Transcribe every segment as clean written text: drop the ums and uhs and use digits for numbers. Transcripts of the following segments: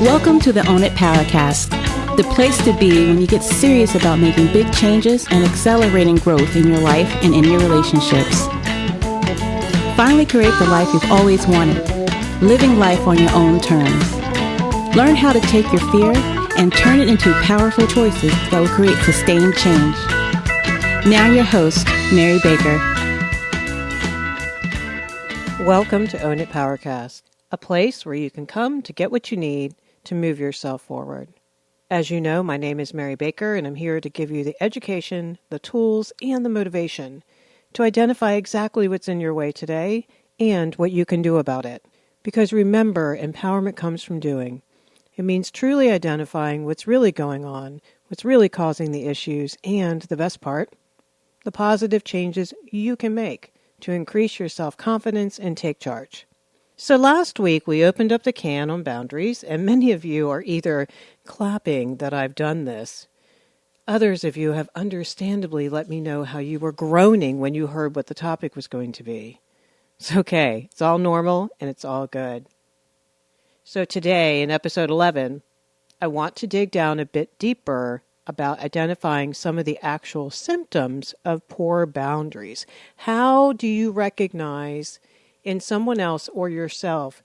Welcome to the Own It Powercast, the place to be when you get serious about making big changes and accelerating growth in your life and in your relationships. Finally create the life you've always wanted, living life on your own terms. Learn how to take your fear and turn it into powerful choices that will create sustained change. Now your host, Mary Baker. Welcome to Own It Powercast, a place where you can come to get what you need to move yourself forward. As you know, my name is Mary Baker, and I'm here to give you the education, the tools, and the motivation to identify exactly what's in your way today and what you can do about it. Because remember, empowerment comes from doing. It means truly identifying what's really going on, what's really causing the issues, and the best part, the positive changes you can make to increase your self-confidence and take charge. So last week we opened up the can on boundaries, and many of you are either clapping that I've done this. Others of you have understandably let me know how you were groaning when you heard what the topic was going to be. It's okay. It's all normal and it's all good. So today in episode 11, I want to dig down a bit deeper about identifying some of the actual symptoms of poor boundaries. How do you recognize in someone else or yourself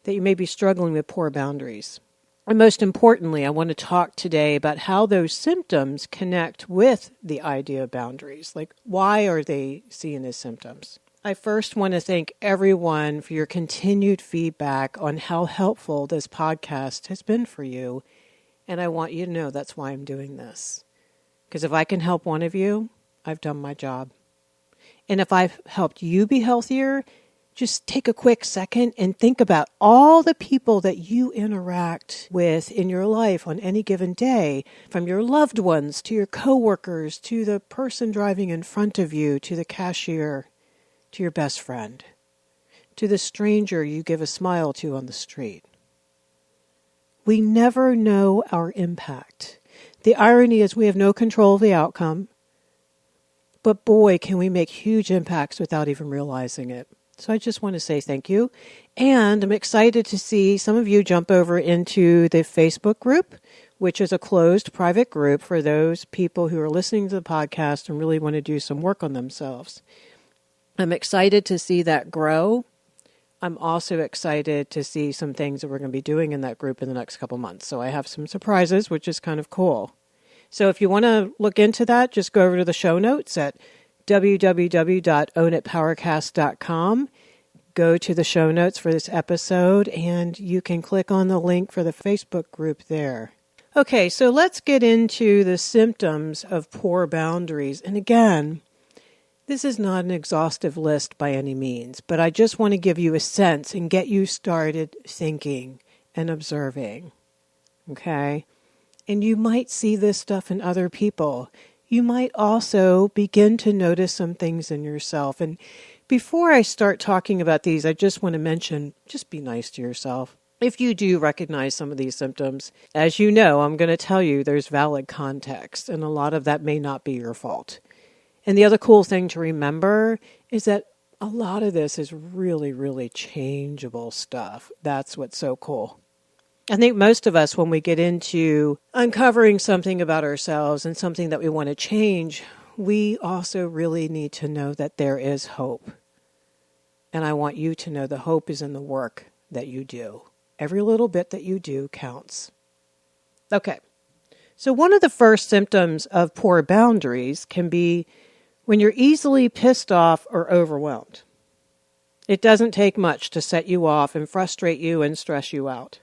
that you may be struggling with poor boundaries? And most importantly, I want to talk today about how those symptoms connect with the idea of boundaries. Like, why are they seen as symptoms? I first want to thank everyone for your continued feedback on how helpful this podcast has been for you. And I want you to know that's why I'm doing this. Because if I can help one of you, I've done my job. And if I've helped you be healthier, just take a quick second and think about all the people that you interact with in your life on any given day, from your loved ones to your coworkers, to the person driving in front of you, to the cashier, to your best friend, to the stranger you give a smile to on the street. We never know our impact. The irony is we have no control of the outcome, but boy, can we make huge impacts without even realizing it. So I just want to say thank you. And I'm excited to see some of you jump over into the Facebook group, which is a closed private group for those people who are listening to the podcast and really want to do some work on themselves. I'm excited to see that grow. I'm also excited to see some things that we're going to be doing in that group in the next couple months. So I have some surprises, which is kind of cool. So if you want to look into that, just go over to the show notes at www.ownitpowercast.com. Go to the show notes for this episode, and you can click on the link for the Facebook group there. Okay, so let's get into the symptoms of poor boundaries. And again, this is not an exhaustive list by any means, but I just want to give you a sense and get you started thinking and observing. Okay? And you might see this stuff in other people. You might also begin to notice some things in yourself. And before I start talking about these, I just want to mention, just be nice to yourself. If you do recognize some of these symptoms, as you know, I'm going to tell you there's valid context, and a lot of that may not be your fault. And the other cool thing to remember is that a lot of this is really, really changeable stuff. That's what's so cool. I think most of us, when we get into uncovering something about ourselves and something that we want to change, we also really need to know that there is hope. And I want you to know the hope is in the work that you do. Every little bit that you do counts. Okay, so one of the first symptoms of poor boundaries can be when you're easily pissed off or overwhelmed. It doesn't take much to set you off and frustrate you and stress you out.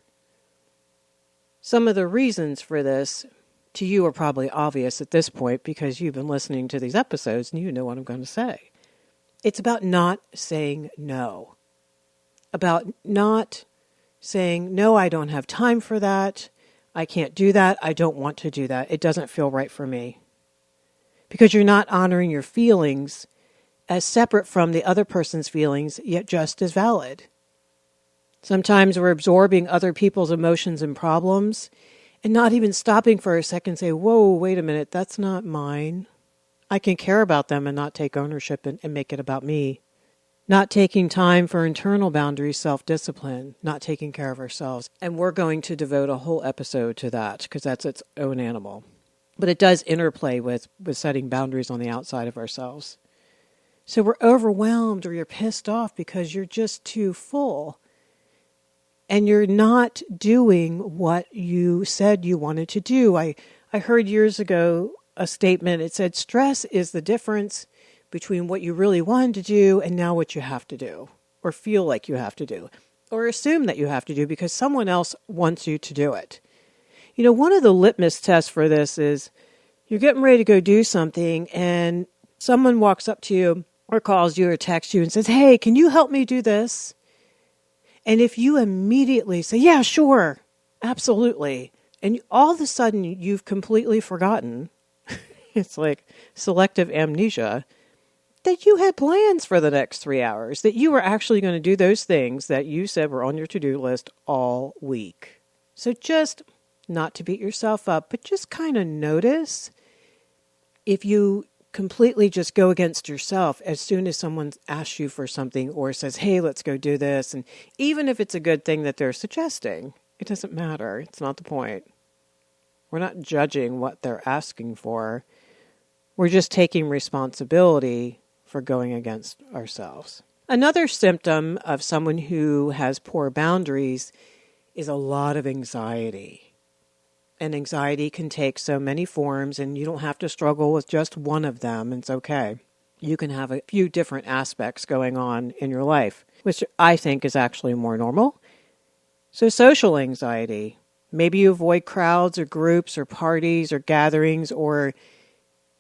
Some of the reasons for this to you are probably obvious at this point because you've been listening to these episodes and you know what I'm going to say. It's about not saying no. About not saying, no, I don't have time for that. I can't do that. I don't want to do that. It doesn't feel right for me. Because you're not honoring your feelings as separate from the other person's feelings, yet just as valid. Sometimes we're absorbing other people's emotions and problems and not even stopping for a second and say, whoa, wait a minute, that's not mine. I can care about them and not take ownership and make it about me. Not taking time for internal boundaries, self-discipline, not taking care of ourselves. And we're going to devote a whole episode to that because that's its own animal. But it does interplay with setting boundaries on the outside of ourselves. So we're overwhelmed or you're pissed off because you're just too full. And you're not doing what you said you wanted to do. I heard years ago a statement. It said, stress is the difference between what you really wanted to do and now what you have to do, or feel like you have to do, or assume that you have to do because someone else wants you to do it. You know, one of the litmus tests for this is you're getting ready to go do something and someone walks up to you or calls you or texts you and says, hey, can you help me do this? And if you immediately say, yeah, sure, absolutely, and all of a sudden you've completely forgotten, it's like selective amnesia, that you had plans for the next 3 hours, that you were actually going to do those things that you said were on your to-do list all week. So just not to beat yourself up, but just kind of notice if you completely just go against yourself as soon as someone asks you for something or says, hey, let's go do this. And even if it's a good thing that they're suggesting, it doesn't matter. It's not the point. We're not judging what they're asking for. We're just taking responsibility for going against ourselves. Another symptom of someone who has poor boundaries is a lot of anxiety. And anxiety can take so many forms, and you don't have to struggle with just one of them. It's okay. You can have a few different aspects going on in your life, which I think is actually more normal. So social anxiety. Maybe you avoid crowds or groups or parties or gatherings, or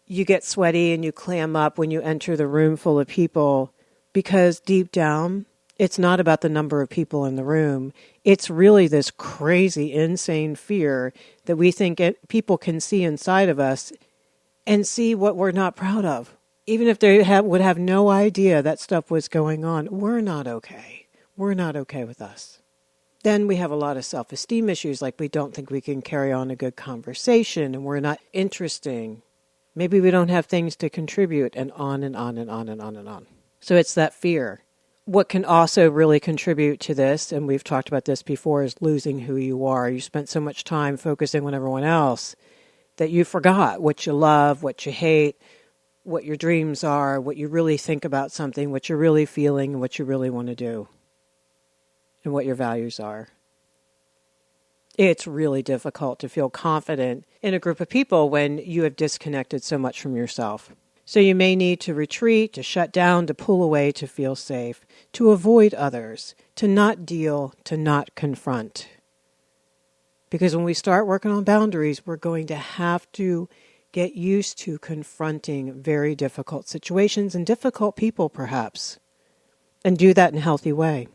you get sweaty and you clam up when you enter the room full of people because deep down, it's not about the number of people in the room. It's really this crazy, insane fear that we think people can see inside of us and see what we're not proud of. Even if they would have no idea that stuff was going on, we're not okay. We're not okay with us. Then we have a lot of self-esteem issues, like we don't think we can carry on a good conversation and we're not interesting. Maybe we don't have things to contribute, and on and on and on and on and on. So it's that fear. What can also really contribute to this, and we've talked about this before, is losing who you are. You spent so much time focusing on everyone else that you forgot what you love, what you hate, what your dreams are, what you really think about something, what you're really feeling, and what you really want to do, and what your values are. It's really difficult to feel confident in a group of people when you have disconnected so much from yourself. So you may need to retreat, to shut down, to pull away, to feel safe, to avoid others, to not deal, to not confront. Because when we start working on boundaries, we're going to have to get used to confronting very difficult situations and difficult people, perhaps, and do that in a healthy way.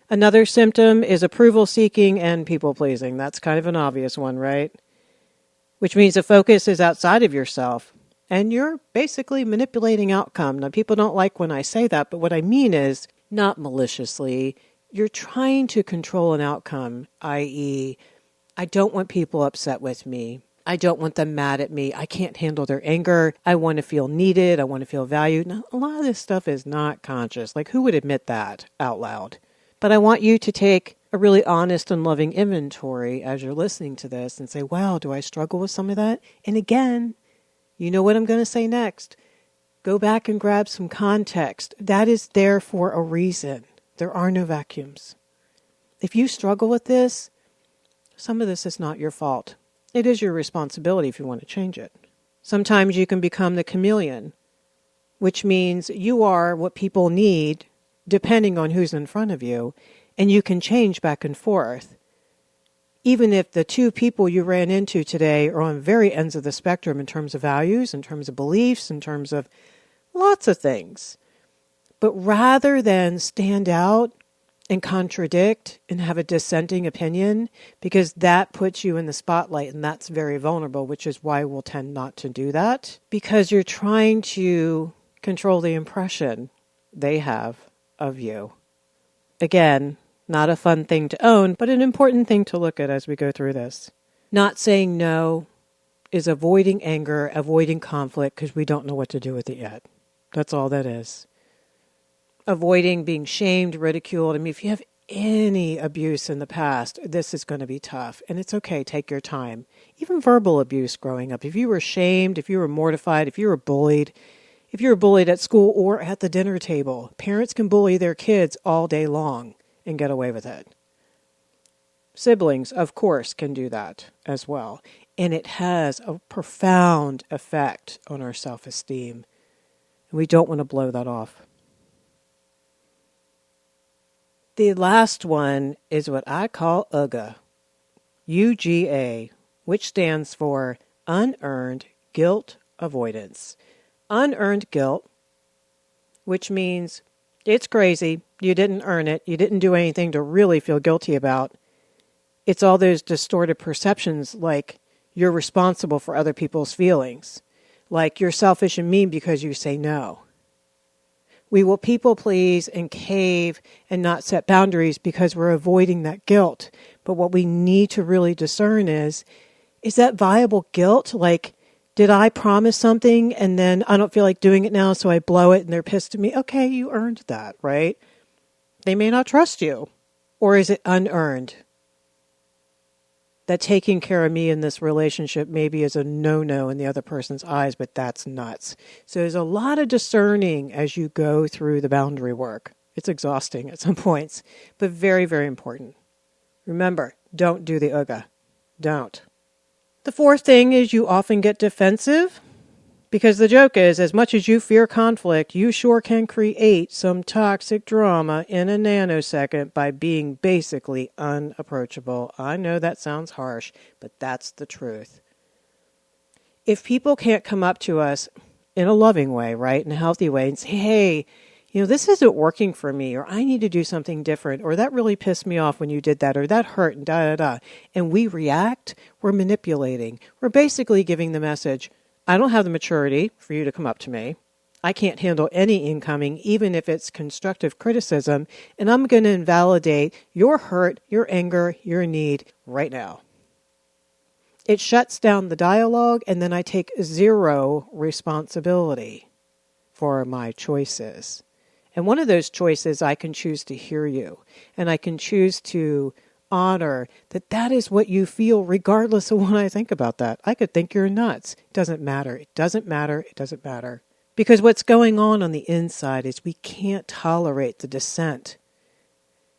Another symptom is approval seeking and people pleasing. That's kind of an obvious one, right? Which means the focus is outside of yourself and you're basically manipulating outcome. Now, people don't like when I say that, but what I mean is not maliciously. You're trying to control an outcome, i.e., I don't want people upset with me. I don't want them mad at me. I can't handle their anger. I want to feel needed. I want to feel valued. Now, a lot of this stuff is not conscious. Like, who would admit that out loud? But I want you to take a really honest and loving inventory as you're listening to this and say, wow, do I struggle with some of that? And again, you know what I'm going to say next. Go back and grab some context. That is there for a reason. There are no vacuums. If you struggle with this, some of this is not your fault. It is your responsibility if you want to change it. Sometimes you can become the chameleon, which means you are what people need depending on who's in front of you, and you can change back and forth. Even if the two people you ran into today are on very ends of the spectrum in terms of values, in terms of beliefs, in terms of lots of things. But rather than stand out and contradict and have a dissenting opinion, because that puts you in the spotlight and that's very vulnerable, which is why we'll tend not to do that, because you're trying to control the impression they have of you. Again, not a fun thing to own, but an important thing to look at as we go through this. Not saying no is avoiding anger, avoiding conflict, because we don't know what to do with it yet. That's all that is. avoiding being shamed, ridiculed. I mean, if you have any abuse in the past, this is going to be tough. And it's okay. Take your time. Even verbal abuse growing up. If you were shamed, if you were mortified, if you were bullied at school or at the dinner table, parents can bully their kids all day long and get away with it. Siblings, of course, can do that as well. And it has a profound effect on our self-esteem. And we don't want to blow that off. The last one is what I call UGA, UGA, which stands for unearned guilt avoidance. Unearned guilt, which means it's crazy, you didn't earn it, you didn't do anything to really feel guilty about. It's all those distorted perceptions like you're responsible for other people's feelings, like you're selfish and mean because you say no. We will people please and cave and not set boundaries because we're avoiding that guilt. But what we need to really discern is that viable guilt? Like, did I promise something and then I don't feel like doing it now, so I blow it and they're pissed at me? Okay, you earned that, right? They may not trust you. Or is it unearned? That taking care of me in this relationship maybe is a no-no in the other person's eyes, but that's nuts. So there's a lot of discerning as you go through the boundary work. It's exhausting at some points, but very, very important. Remember, don't do the UGA. Don't. The fourth thing is you often get defensive because the joke is, as much as you fear conflict, you sure can create some toxic drama in a nanosecond by being basically unapproachable. I know that sounds harsh, but that's the truth. If people can't come up to us in a loving way, right, in a healthy way, and say, hey, this isn't working for me, or I need to do something different, or that really pissed me off when you did that, or that hurt, and da-da-da, and we react, we're manipulating. We're basically giving the message, I don't have the maturity for you to come up to me. I can't handle any incoming, even if it's constructive criticism, and I'm going to invalidate your hurt, your anger, your need right now. It shuts down the dialogue, and then I take zero responsibility for my choices. And one of those choices, I can choose to hear you, and I can choose to honor that is what you feel regardless of what I think about that. I could think you're nuts. It doesn't matter. It doesn't matter. It doesn't matter. Because what's going on the inside is we can't tolerate the dissent,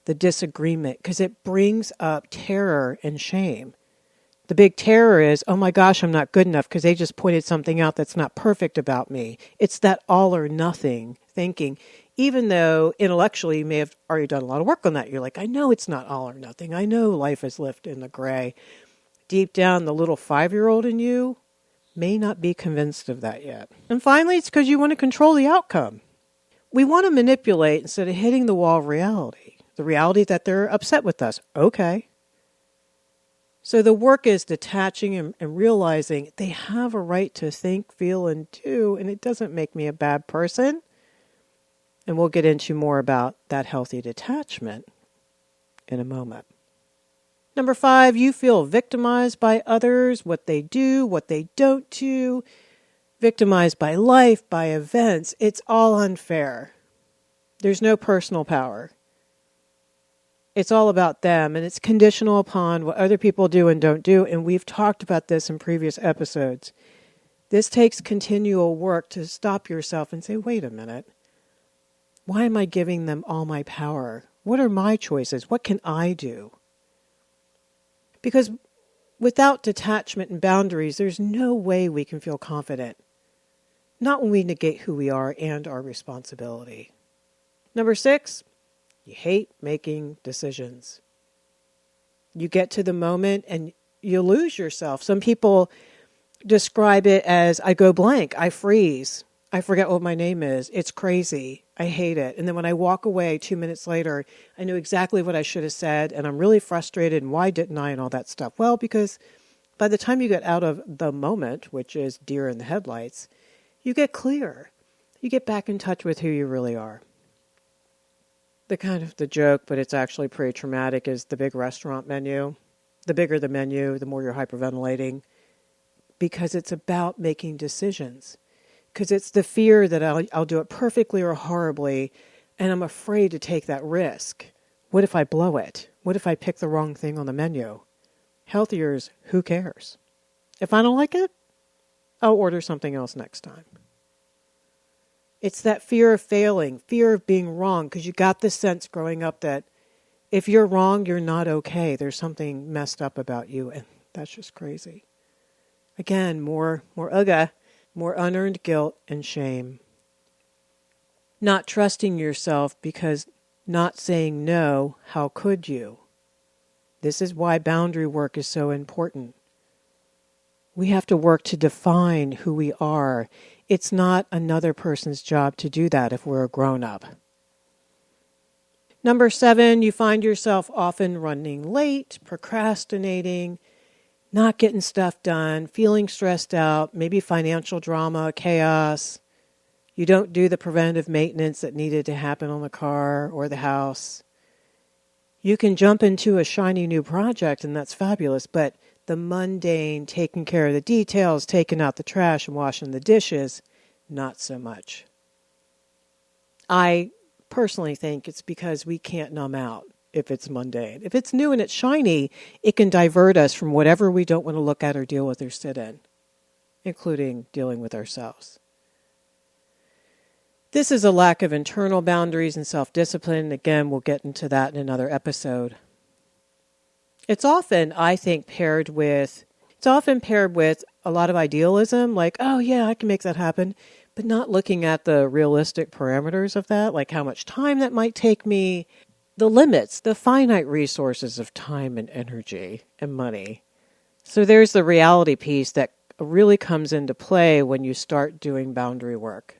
the disagreement, because it brings up terror and shame. The big terror is, oh my gosh, I'm not good enough because they just pointed something out that's not perfect about me. It's that all or nothing thinking. Even though intellectually you may have already done a lot of work on that. You're like, I know it's not all or nothing. I know life is lived in the gray. Deep down, the little 5-year-old in you may not be convinced of that yet. And finally, it's because you want to control the outcome. We want to manipulate instead of hitting the wall of reality. The reality that they're upset with us. Okay. So the work is detaching and realizing they have a right to think, feel, and do, and it doesn't make me a bad person. And we'll get into more about that healthy detachment in a moment. Number 5, you feel victimized by others, what they do, what they don't do, victimized by life, by events. It's all unfair. There's no personal power. It's all about them, and it's conditional upon what other people do and don't do, and we've talked about this in previous episodes. This takes continual work to stop yourself and say, wait a minute. Why am I giving them all my power? What are my choices? What can I do? Because without detachment and boundaries, there's no way we can feel confident. Not when we negate who we are and our responsibility. Number 6, you hate making decisions. You get to the moment and you lose yourself. Some people describe it as, I go blank, I freeze. I forget what my name is. It's crazy. I hate it. And then when I walk away 2 minutes later, I knew exactly what I should have said, and I'm really frustrated, and why didn't I, and all that stuff. Well, because by the time you get out of the moment, which is deer in the headlights, you get clear. You get back in touch with who you really are. The joke, but it's actually pretty traumatic, is the big restaurant menu. The bigger the menu, the more you're hyperventilating, because it's about making decisions. Because it's the fear that I'll do it perfectly or horribly. And I'm afraid to take that risk. What if I blow it? What if I pick the wrong thing on the menu? Healthier is who cares? If I don't like it, I'll order something else next time. It's that fear of failing, fear of being wrong, because you got this sense growing up that if you're wrong, you're not okay. There's something messed up about you, and that's just crazy. Again, more unearned guilt and shame. Not trusting yourself because not saying no, how could you? This is why boundary work is so important. We have to work to define who we are. It's not another person's job to do that if we're a grown-up. Number 7, you find yourself often running late, procrastinating, not getting stuff done, feeling stressed out, maybe financial drama, chaos. You don't do the preventative maintenance that needed to happen on the car or the house. You can jump into a shiny new project, and that's fabulous, but the mundane, taking care of the details, taking out the trash and washing the dishes, not so much. I personally think it's because we can't numb out if it's mundane. If it's new and it's shiny, it can divert us from whatever we don't want to look at or deal with or sit in, including dealing with ourselves. This is a lack of internal boundaries and self-discipline. Again, we'll get into that in another episode. It's often, I think, paired with a lot of idealism, like, oh yeah, I can make that happen, but not looking at the realistic parameters of that, like how much time that might take me, the limits, the finite resources of time and energy and money. So there's the reality piece that really comes into play when you start doing boundary work.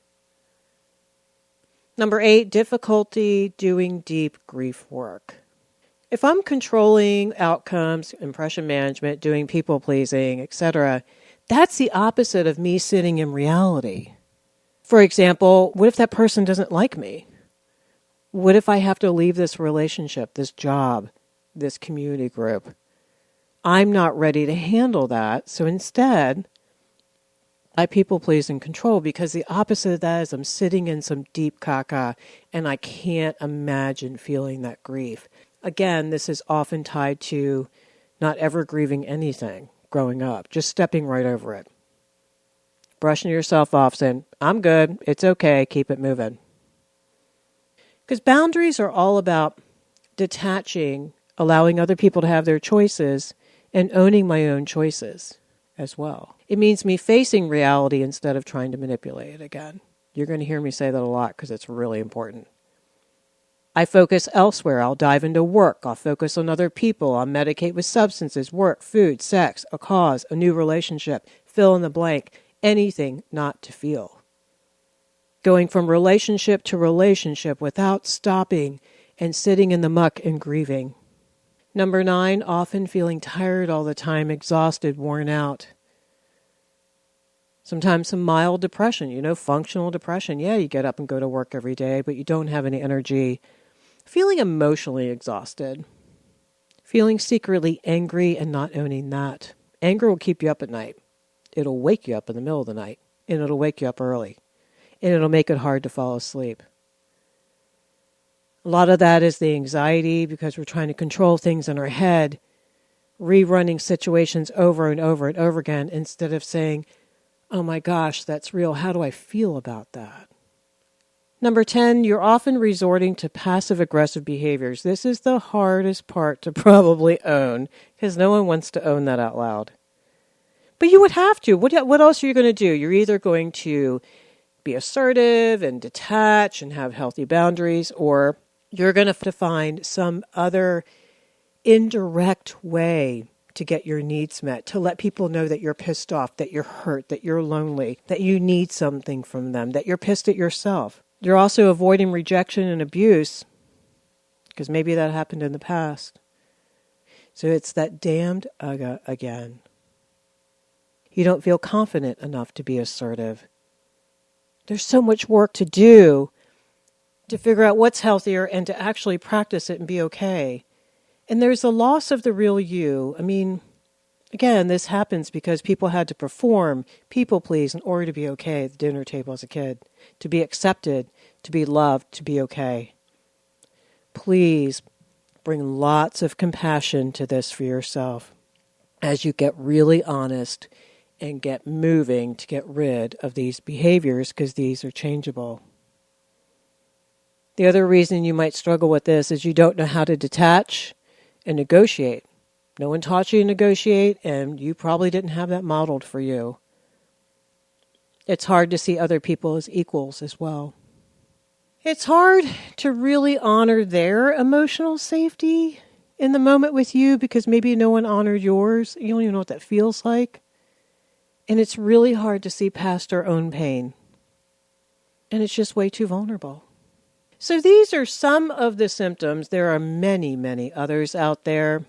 Number 8, difficulty doing deep grief work. If I'm controlling outcomes, impression management, doing people pleasing, etc., that's the opposite of me sitting in reality. For example, what if that person doesn't like me? What if I have to leave this relationship, this job, this community group? I'm not ready to handle that, so instead, I people please and control, because the opposite of that is I'm sitting in some deep caca and I can't imagine feeling that grief. Again, this is often tied to not ever grieving anything growing up, just stepping right over it. Brushing yourself off, saying, I'm good, it's okay, keep it moving. Because boundaries are all about detaching, allowing other people to have their choices, and owning my own choices as well. It means me facing reality instead of trying to manipulate it again. You're going to hear me say that a lot because it's really important. I focus elsewhere. I'll dive into work. I'll focus on other people. I'll medicate with substances, work, food, sex, a cause, a new relationship, fill in the blank, anything not to feel. Going from relationship to relationship without stopping and sitting in the muck and grieving. Number 9, often feeling tired all the time, exhausted, worn out. Sometimes some mild depression, functional depression. Yeah, you get up and go to work every day, but you don't have any energy. Feeling emotionally exhausted. Feeling secretly angry and not owning that. Anger will keep you up at night. It'll wake you up in the middle of the night, and it'll wake you up early, and it'll make it hard to fall asleep. A lot of that is the anxiety because we're trying to control things in our head, rerunning situations over and over and over again instead of saying, oh my gosh, that's real. How do I feel about that? Number 10, you're often resorting to passive-aggressive behaviors. This is the hardest part to probably own because no one wants to own that out loud. But you would have to. What else are you going to do? You're either going to be assertive and detach and have healthy boundaries, or you're going to find some other indirect way to get your needs met, to let people know that you're pissed off, that you're hurt, that you're lonely, that you need something from them, that you're pissed at yourself. You're also avoiding rejection and abuse because maybe that happened in the past. So it's that damned again. You don't feel confident enough to be assertive. There's so much work to do to figure out what's healthier and to actually practice it and be okay. And there's a loss of the real you. I mean, Again, this happens because people had to perform, people please in order to be okay at the dinner table as a kid, to be accepted, to be loved, to be okay. Please bring lots of compassion to this for yourself as you get really honest and get moving to get rid of these behaviors, because these are changeable. The other reason you might struggle with this is you don't know how to detach and negotiate. No one taught you to negotiate, and you probably didn't have that modeled for you. It's hard to see other people as equals as well. It's hard to really honor their emotional safety in the moment with you because maybe no one honored yours. You don't even know what that feels like. And it's really hard to see past our own pain. And it's just way too vulnerable. So these are some of the symptoms. There are many, many others out there.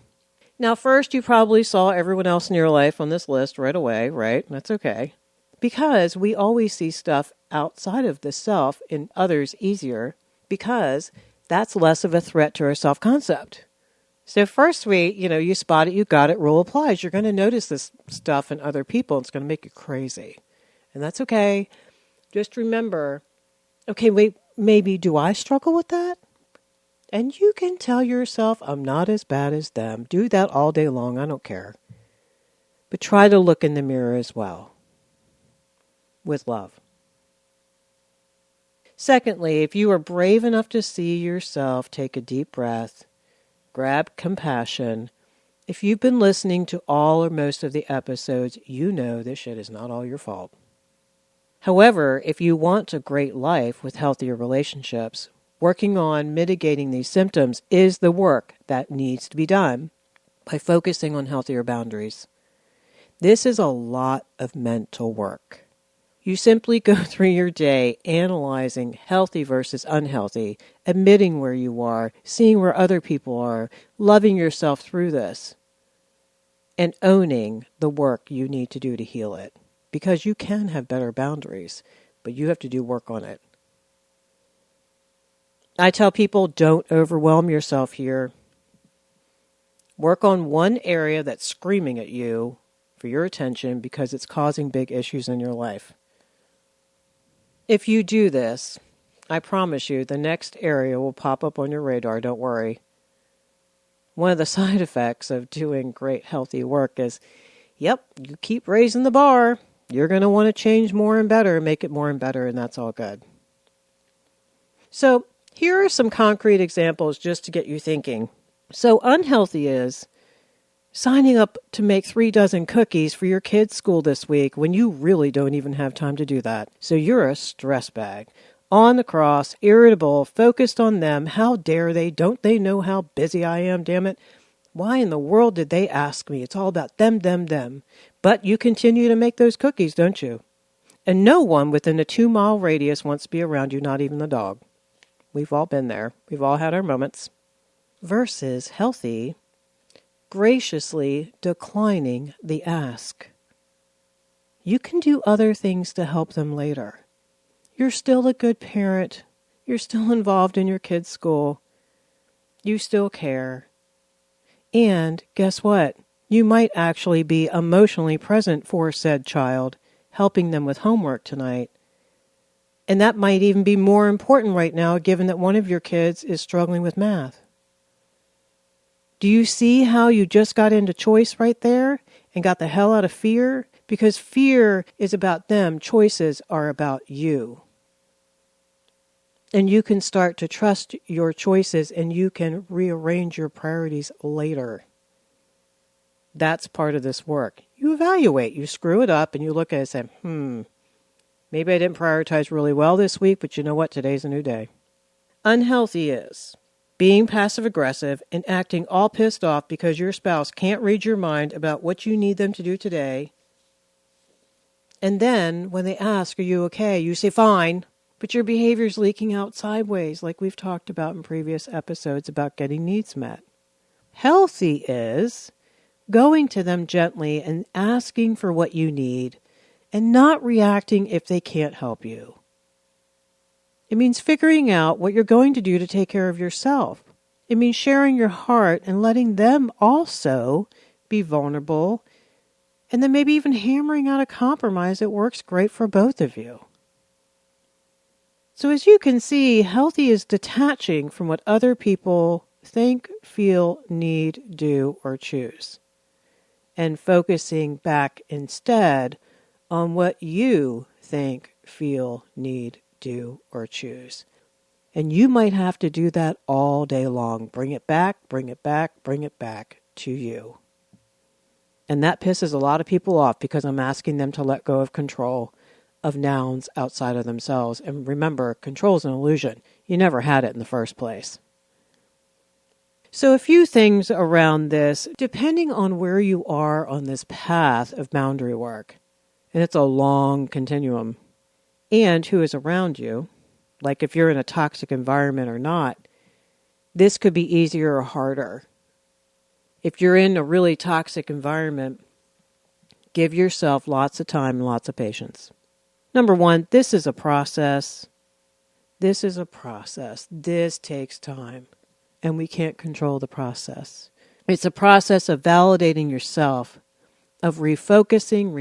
Now, first, you probably saw everyone else in your life on this list right away, right? That's okay. Because we always see stuff outside of the self in others easier, because that's less of a threat to our self-concept. So first you spot it, you got it, rule applies. You're going to notice this stuff in other people. It's going to make you crazy. And that's okay. Just remember, okay, wait, maybe do I struggle with that? And you can tell yourself, I'm not as bad as them. Do that all day long. I don't care. But try to look in the mirror as well, with love. Secondly, if you are brave enough to see yourself, take a deep breath, grab compassion. If you've been listening to all or most of the episodes, you know this shit is not all your fault. However, if you want a great life with healthier relationships, working on mitigating these symptoms is the work that needs to be done by focusing on healthier boundaries. This is a lot of mental work. You simply go through your day analyzing healthy versus unhealthy, admitting where you are, seeing where other people are, loving yourself through this, and owning the work you need to do to heal it. Because you can have better boundaries, but you have to do work on it. I tell people, don't overwhelm yourself here. Work on one area that's screaming at you for your attention because it's causing big issues in your life. If you do this, I promise you the next area will pop up on your radar, don't worry. One of the side effects of doing great healthy work is, you keep raising the bar. You're going to want to change more and better, make it more and better, and that's all good. So here are some concrete examples just to get you thinking. So unhealthy is signing up to make 3 dozen cookies for your kids' school this week when you really don't even have time to do that. So you're a stress bag. On the cross, irritable, focused on them. How dare they? Don't they know how busy I am, damn it? Why in the world did they ask me? It's all about them, them, them. But you continue to make those cookies, don't you? And no one within a 2-mile radius wants to be around you, not even the dog. We've all been there. We've all had our moments. Versus healthy, graciously declining the ask. You can do other things to help them later. You're still a good parent. You're still involved in your kids' school. You still care. And guess what? You might actually be emotionally present for said child, helping them with homework tonight. And that might even be more important right now, given that one of your kids is struggling with math. Do you see how you just got into choice right there and got the hell out of fear? Because fear is about them. Choices are about you. And you can start to trust your choices and you can rearrange your priorities later. That's part of this work. You evaluate, you screw it up and you look at it and say, maybe I didn't prioritize really well this week, but you know what? Today's a new day. Unhealthy is being passive-aggressive and acting all pissed off because your spouse can't read your mind about what you need them to do today. And then when they ask, are you okay? You say, fine. But your behavior's leaking out sideways, like we've talked about in previous episodes about getting needs met. Healthy is going to them gently and asking for what you need and not reacting if they can't help you. It means figuring out what you're going to do to take care of yourself. It means sharing your heart and letting them also be vulnerable And then maybe even hammering out a compromise that works great for both of you. So as you can see, healthy is detaching from what other people think, feel, need, do, or choose, and focusing back instead on what you think, feel, need, do, or choose. And you might have to do that all day long. Bring it back, bring it back, bring it back to you. And that pisses a lot of people off because I'm asking them to let go of control of nouns outside of themselves. And remember, control is an illusion. You never had it in the first place. So a few things around this, depending on where you are on this path of boundary work, and it's a long continuum, and who is around you, like if you're in a toxic environment or not, this could be easier or harder. If you're in a really toxic environment, give yourself lots of time and lots of patience. Number one, this is a process. This is a process. This takes time, and we can't control the process. It's a process of validating yourself, of refocusing,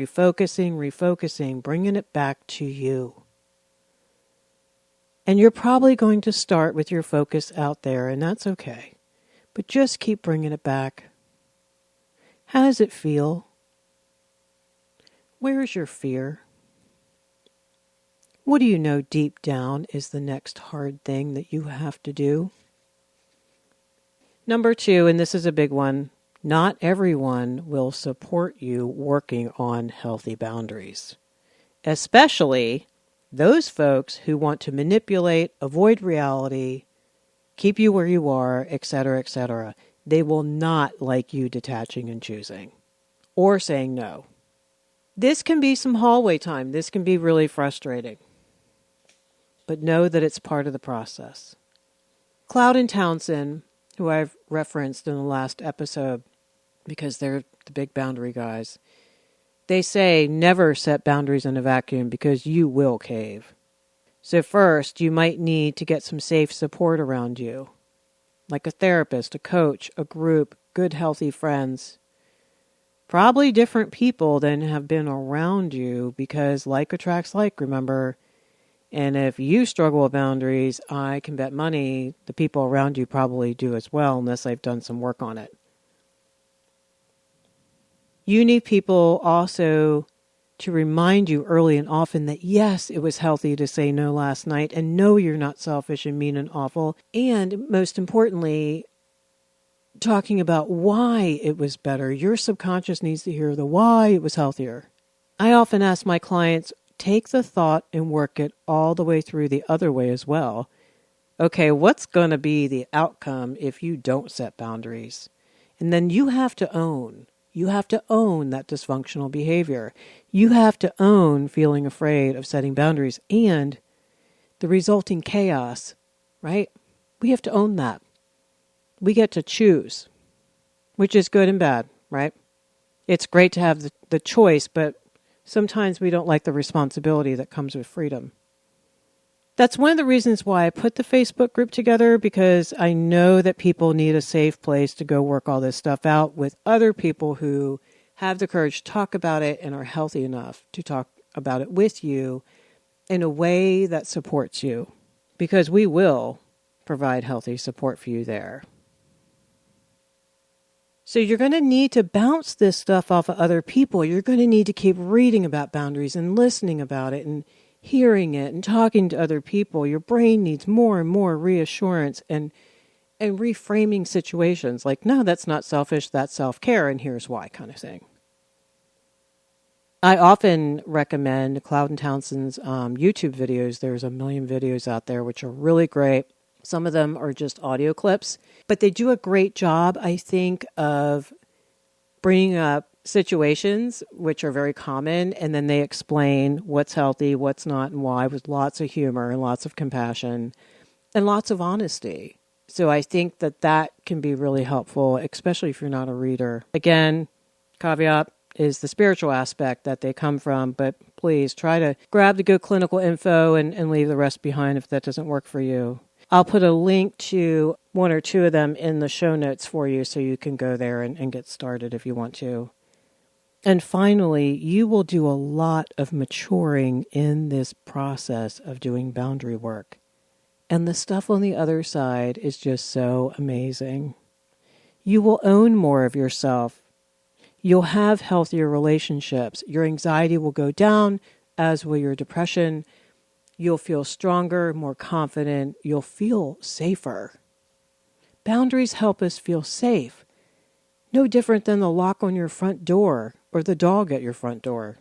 bringing it back to you. And you're probably going to start with your focus out there, and that's okay. But just keep bringing it back. How does it feel? Where is your fear? What do you know deep down is the next hard thing that you have to do? Number two, and this is a big one, not everyone will support you working on healthy boundaries, especially those folks who want to manipulate, avoid reality, keep you where you are, etc., etc. They will not like you detaching and choosing or saying no. This can be some hallway time. This can be really frustrating. But know that it's part of the process. Cloud and Townsend, who I've referenced in the last episode because they're the big boundary guys, they say never set boundaries in a vacuum because you will cave. So first, you might need to get some safe support around you, like a therapist, a coach, a group, good healthy friends. Probably different people than have been around you because like attracts like, remember. And if you struggle with boundaries, I can bet money the people around you probably do as well, unless I've done some work on it. You need people also to remind you early and often that yes, it was healthy to say no last night, and no, you're not selfish and mean and awful. And most importantly, talking about why it was better. Your subconscious needs to hear the why it was healthier. I often ask my clients, take the thought and work it all the way through the other way as well. Okay, what's going to be the outcome if you don't set boundaries? And then you have to own. You have to own that dysfunctional behavior. You have to own feeling afraid of setting boundaries and the resulting chaos, right? We have to own that. We get to choose, which is good and bad, right? It's great to have the choice, but sometimes we don't like the responsibility that comes with freedom. That's one of the reasons why I put the Facebook group together, because I know that people need a safe place to go work all this stuff out with other people who have the courage to talk about it and are healthy enough to talk about it with you in a way that supports you, because we will provide healthy support for you there. So you're going to need to bounce this stuff off of other people. You're going to need to keep reading about boundaries and listening about it and hearing it and talking to other people. Your brain needs more and more reassurance and reframing situations like, no, that's not selfish, that's self-care, and here's why kind of thing. I often recommend Cloud and Townsend's YouTube videos. There's a million videos out there which are really great. Some of them are just audio clips, but they do a great job, I think, of bringing up situations which are very common, and then they explain what's healthy, what's not, and why, with lots of humor and lots of compassion and lots of honesty. So I think that can be really helpful, especially if you're not a reader. Again, caveat is the spiritual aspect that they come from, but please try to grab the good clinical info and leave the rest behind if that doesn't work for you. I'll put a link to one or two of them in the show notes for you so you can go there and get started if you want to. And finally, you will do a lot of maturing in this process of doing boundary work. And the stuff on the other side is just so amazing. You will own more of yourself. You'll have healthier relationships. Your anxiety will go down, as will your depression. You'll feel stronger, more confident. You'll feel safer. Boundaries help us feel safe. No different than the lock on your front door or the dog at your front door.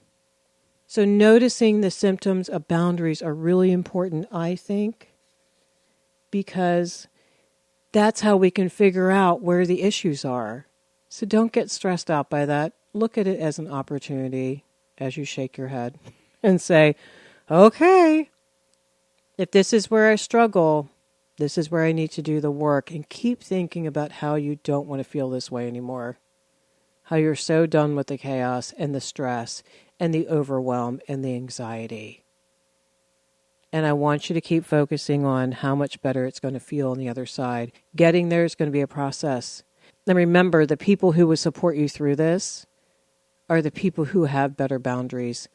So noticing the symptoms of boundaries are really important, I think, because that's how we can figure out where the issues are. So don't get stressed out by that. Look at it as an opportunity as you shake your head and say, okay, if this is where I struggle, this is where I need to do the work, and keep thinking about how you don't want to feel this way anymore. How you're so done with the chaos and the stress and the overwhelm and the anxiety. And I want you to keep focusing on how much better it's going to feel on the other side. Getting there is going to be a process. And remember, the people who will support you through this are the people who have better boundaries.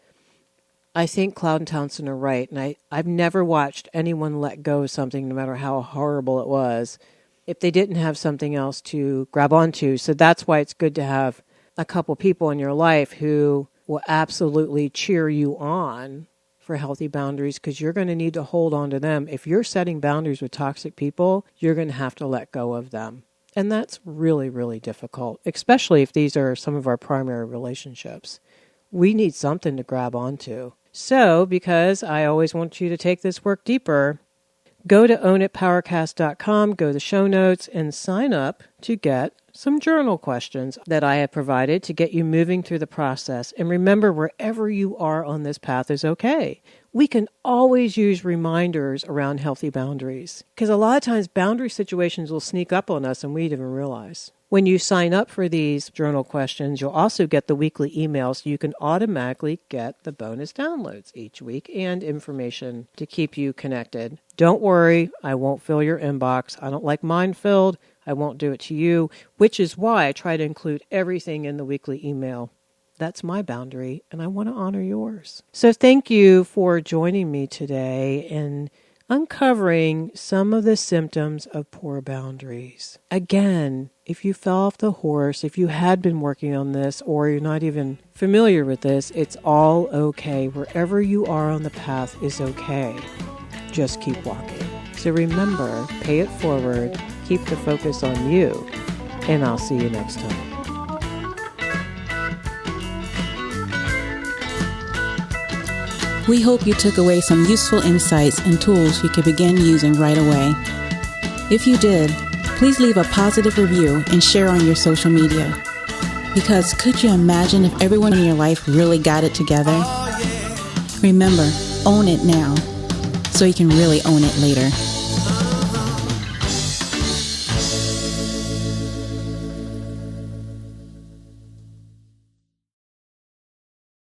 I think Cloud and Townsend are right, and I've never watched anyone let go of something, no matter how horrible it was, if they didn't have something else to grab onto. So that's why it's good to have a couple people in your life who will absolutely cheer you on for healthy boundaries, because you're going to need to hold on to them. If you're setting boundaries with toxic people, you're going to have to let go of them. And that's really, really difficult, especially if these are some of our primary relationships. We need something to grab onto. So, because I always want you to take this work deeper, go to ownitpowercast.com, go to the show notes, and sign up to get some journal questions that I have provided to get you moving through the process. And remember, wherever you are on this path is okay. We can always use reminders around healthy boundaries, because a lot of times boundary situations will sneak up on us and we don't even realize. When you sign up for these journal questions, you'll also get the weekly emails, so you can automatically get the bonus downloads each week and information to keep you connected. Don't worry, I won't fill your inbox. I don't like mine filled. I won't do it to you, which is why I try to include everything in the weekly email. That's my boundary, and I want to honor yours. So thank you for joining me today in uncovering some of the symptoms of poor boundaries. Again, if you fell off the horse, if you had been working on this, or you're not even familiar with this, it's all okay. Wherever you are on the path is okay. Just keep walking. So remember, pay it forward, keep the focus on you, and I'll see you next time. We hope you took away some useful insights and tools you could begin using right away. If you did, please leave a positive review and share on your social media. Because could you imagine if everyone in your life really got it together? Remember, own it now, so you can really own it later.